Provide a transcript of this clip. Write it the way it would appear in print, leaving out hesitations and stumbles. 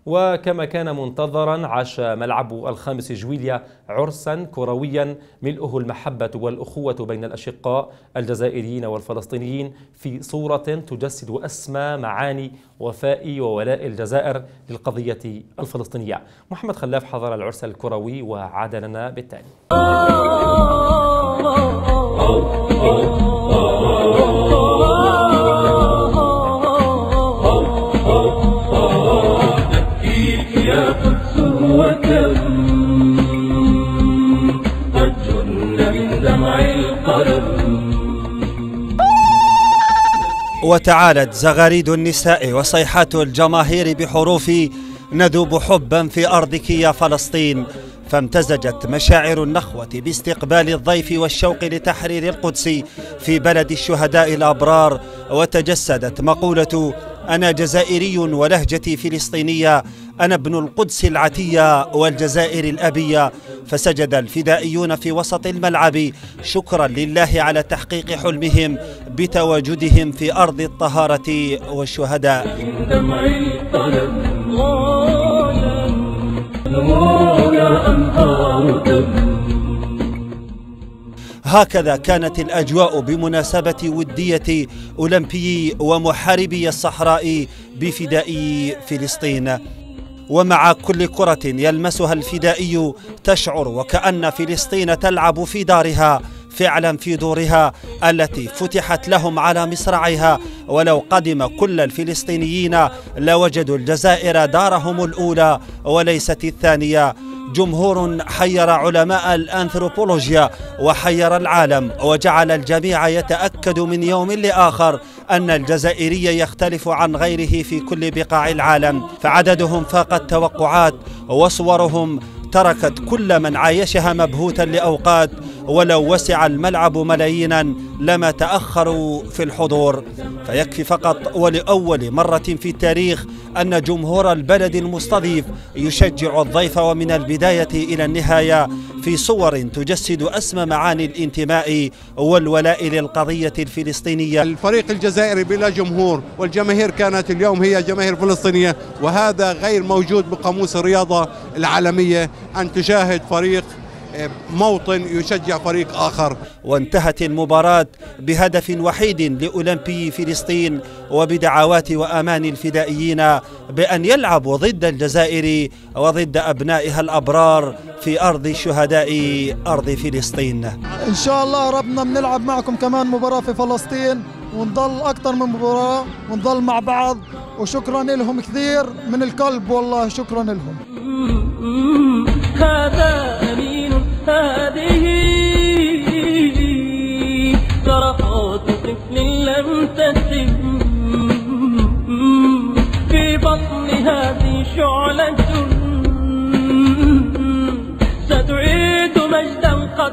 وكما كان منتظرا عاش ملعب الخامس جويليا عرسا كرويا ملؤه المحبة والأخوة بين الأشقاء الجزائريين والفلسطينيين في صورة تجسد أسمى معاني وفاء وولاء الجزائر للقضية الفلسطينية. محمد خلاف حضر العرس الكروي وعاد لنا بالتالي. وتعالت زغاريد النساء وصيحات الجماهير بحروف ندوب حبا في أرضك يا فلسطين، فامتزجت مشاعر النخوة باستقبال الضيف والشوق لتحرير القدس في بلد الشهداء الأبرار، وتجسدت مقولة أنا جزائري ولهجتي فلسطينية، أنا ابن القدس العتية والجزائر الأبية. فسجد الفدائيون في وسط الملعب شكرا لله على تحقيق حلمهم بتواجدهم في أرض الطهارة والشهداء. هكذا كانت الأجواء بمناسبة ودية أولمبيي ومحاربي الصحراء بفدائي فلسطين. ومع كل كرة يلمسها الفدائي تشعر وكأن فلسطين تلعب في دارها، فعلا في دورها التي فتحت لهم على مصراعيها، ولو قدم كل الفلسطينيين لوجدوا الجزائر دارهم الأولى وليست الثانية. جمهور حير علماء الأنثروبولوجيا وحير العالم، وجعل الجميع يتأكد من يوم لآخر أن الجزائري يختلف عن غيره في كل بقاع العالم، فعددهم فاق التوقعات وصورهم تركت كل من عايشها مبهوتا لأوقات، ولو وسع الملعب ملايينا لما تأخروا في الحضور. فيكفي فقط ولأول مرة في التاريخ أن جمهور البلد المستضيف يشجع الضيف ومن البداية إلى النهاية في صور تجسد أسمى معاني الانتماء والولاء للقضية الفلسطينية. الفريق الجزائري بلا جمهور، والجماهير كانت اليوم هي جماهير فلسطينية، وهذا غير موجود بقاموس الرياضة العالمية أن تشاهد فريق موطن يشجع فريق آخر. وانتهت المباراة بهدف وحيد لأولمبي فلسطين وبدعوات وأمان الفدائيين بأن يلعبوا ضد الجزائر وضد أبنائها الأبرار في أرض الشهداء أرض فلسطين. إن شاء الله ربنا بنلعب معكم كمان مباراة في فلسطين، ونضل أكثر من مباراة ونضل مع بعض، وشكرا لهم كثير من القلب، والله شكرا لهم. هذا أمين، هذه صرخات طفل لم تتم في بطن هذه شعلة ستعيد مجدا قد